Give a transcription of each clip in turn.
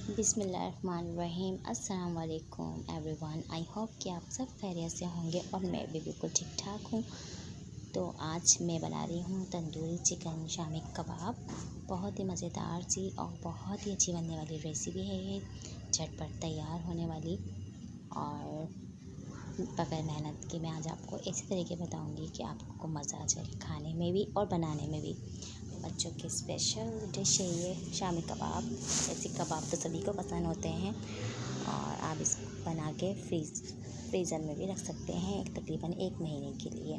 बिस्मिल्लाहिर्रहमानिर्रहीम। अस्सलाम वालेकुम एवरीवन। आई होप कि आप सब खैरियत से होंगे और मैं भी बिल्कुल ठीक ठाक हूँ। तो आज मैं बना रही हूँ तंदूरी चिकन शामी कबाब। बहुत ही मज़ेदार सी और बहुत ही अच्छी बनने वाली रेसिपी है ये, झटपट तैयार होने वाली और बग़ैर मेहनत के। मैं आज आपको इसी तरीके बताऊँगी कि आपको मज़ा आ जाए खाने में भी और बनाने में भी। बच्चों की स्पेशल डिश है ये शामी कबाब। ऐसे कबाब तो सभी को पसंद होते हैं और आप इस बना के फ्रीज़र में भी रख सकते हैं तकरीबन 1 महीने के लिए।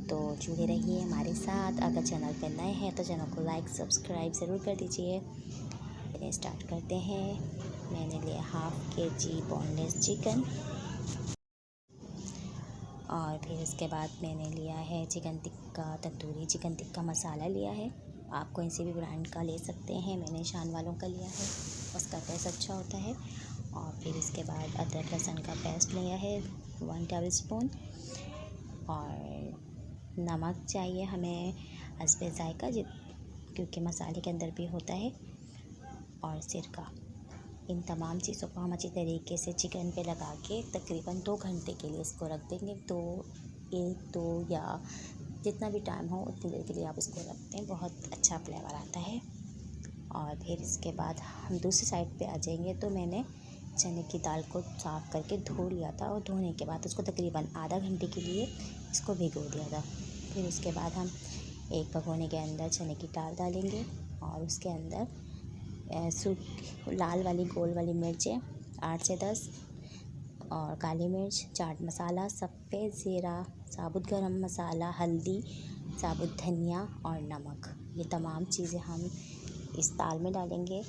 तो जुड़े रहिए हमारे साथ। अगर चैनल पर नए हैं तो चैनल को लाइक सब्सक्राइब ज़रूर कर दीजिए। चलिए स्टार्ट करते हैं। मैंने लिया हाफ़ kg बोनलेस चिकन और फिर उसके बाद मैंने लिया है चिकन टिक्का, तंदूरी चिकन टिक्का मसाला लिया है। आप कोई से भी ब्रांड का ले सकते हैं, मैंने शान वालों का लिया है, उसका टेस्ट अच्छा होता है। और फिर इसके बाद अदरक लहसुन का पेस्ट लिया है 1 टेबल स्पून। और नमक चाहिए हमें हस्बे ज़ायका, क्योंकि मसाले के अंदर भी होता है। और सिरका। इन तमाम चीज़ों को हम अच्छी तरीके से चिकन पे लगा के तकरीबन 2 घंटे के लिए इसको रख देंगे। तो 1-2 या जितना भी टाइम हो उतनी देर के लिए आप इसको रख दें, बहुत अच्छा फ्लेवर आता है। और फिर इसके बाद हम दूसरी साइड पे आ जाएंगे। तो मैंने चने की दाल को साफ़ करके धो लिया था और धोने के बाद उसको तकरीबन आधा घंटे के लिए इसको भिगो दिया था। फिर उसके बाद हम एक भगोने के अंदर चने की दाल डालेंगे और उसके अंदर लाल वाली गोल वाली मिर्चें 8 से 10 और काली मिर्च, चाट मसाला, सफ़ेद ज़ीरा, साबुत गरम मसाला, हल्दी, साबुत धनिया और नमक। ये तमाम चीज़ें हम इस दाल में डालेंगे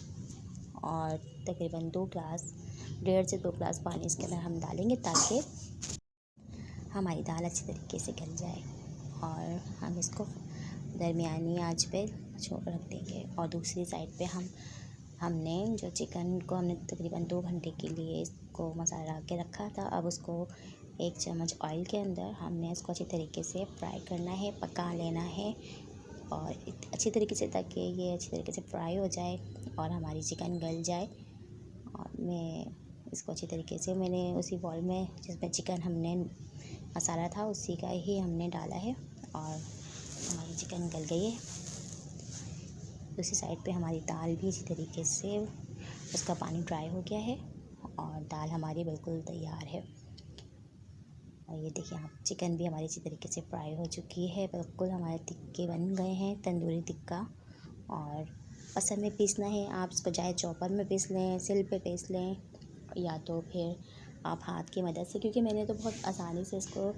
और तकरीबन 1.5 से 2 गिलास पानी इसके अंदर हम डालेंगे ताकि हमारी दाल अच्छी तरीके से गल जाए। और हम इसको दरमियानी आंच पे छोड़ रख देंगे। और दूसरी साइड पे हमने जो चिकन को हमने तकरीबन 2 घंटे के लिए इसको मसाला के रखा था, अब उसको 1 चम्मच ऑयल के अंदर हमने इसको अच्छी तरीके से फ्राई करना है, पका लेना है। और अच्छी तरीके से ताकि ये अच्छी तरीके से फ्राई हो जाए और हमारी चिकन गल जाए। और मैं इसको अच्छी तरीके से मैंने उसी बॉल में जिसमें चिकन हमने मसाला था उसी का ही हमने डाला है और हमारी चिकन गल गई है। दूसरी साइड पे हमारी दाल भी इसी तरीके से उसका पानी ड्राई हो गया है और दाल हमारी बिल्कुल तैयार है। और ये देखिए आप, चिकन भी हमारी अच्छी तरीके से फ्राई हो चुकी है, बिल्कुल हमारे टिक्के बन गए हैं तंदूरी टिक्का। और पसंद में पीसना है आप इसको चाहे चॉपर में पीस लें, सिल पे पीस लें, या तो फिर आप हाथ की मदद से, क्योंकि मैंने तो बहुत आसानी से इसको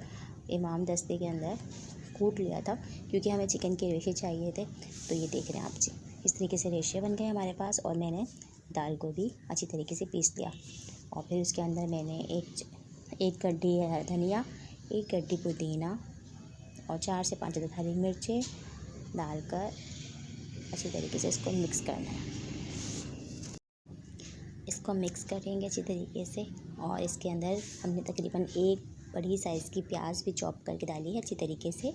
इमाम दस्ते के अंदर कूट लिया था क्योंकि हमें चिकन के रेशे चाहिए थे। तो ये देख रहे हैं आप, इस तरीके से रेशे बन गए हमारे पास। और मैंने दाल को भी अच्छी तरीके से पीस लिया और फिर उसके अंदर मैंने एक गड्डी धनिया, 1 गड्डी पुदीना और 4 से 5 अदद हरी मिर्चें डालकर अच्छी तरीके से इसको मिक्स करना है। इसको मिक्स करेंगे अच्छी तरीके से। और इसके अंदर हमने तकरीबन 1 बड़ी साइज़ की प्याज भी चॉप करके डाली है अच्छी तरीके से।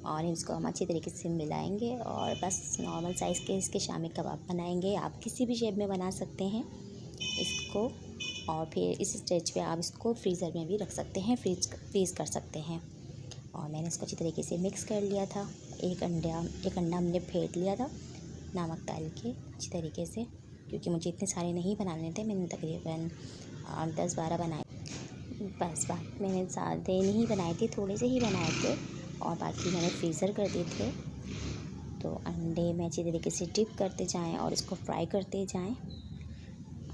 और इसको हम अच्छी तरीके से मिलाएंगे और बस नॉर्मल साइज़ के इसके शामी कबाब बनाएंगे। आप किसी भी शेप में बना सकते हैं इसको। और फिर इस स्टेज पे आप इसको फ्रीज़र में भी रख सकते हैं, फ्रीज़ कर सकते हैं। और मैंने इसको अच्छी तरीके से मिक्स कर लिया था। एक अंडा हमने फेंट लिया था नमक डाल के अच्छी तरीके से, क्योंकि मुझे इतने सारे नहीं बनाने थे। मैंने तकरीबन 10-12 बनाए, बस बाकी मैंने ज़्यादा नहीं बनाए थे, थोड़े से ही बनाए थे और बाकी मैंने फ्रीज़र कर दिए थे। तो अंडे में अच्छी तरीके से डिप करते जाएं और इसको फ्राई करते जाएं।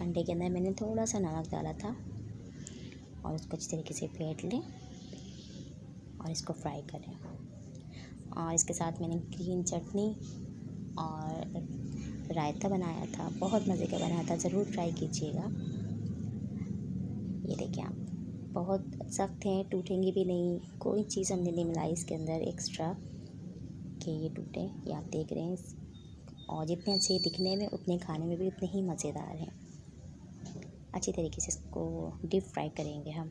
अंडे के अंदर मैंने थोड़ा सा नमक डाला था और उसको अच्छी तरीके से फेंट लें और इसको फ्राई करें। और इसके साथ मैंने ग्रीन चटनी और रायता बनाया था, बहुत मज़े का बनाया था, ज़रूर ट्राई कीजिएगा। ये देखिए आप, बहुत सख्त हैं, टूटेंगी भी नहीं, कोई चीज़ हमने नहीं मिलाई इसके अंदर एक्स्ट्रा कि ये टूटे। ये आप देख रहे हैं। और जितने अच्छे दिखने में उतने खाने में भी उतने ही मज़ेदार हैं। अच्छी तरीके से इसको डीप फ्राई करेंगे हम।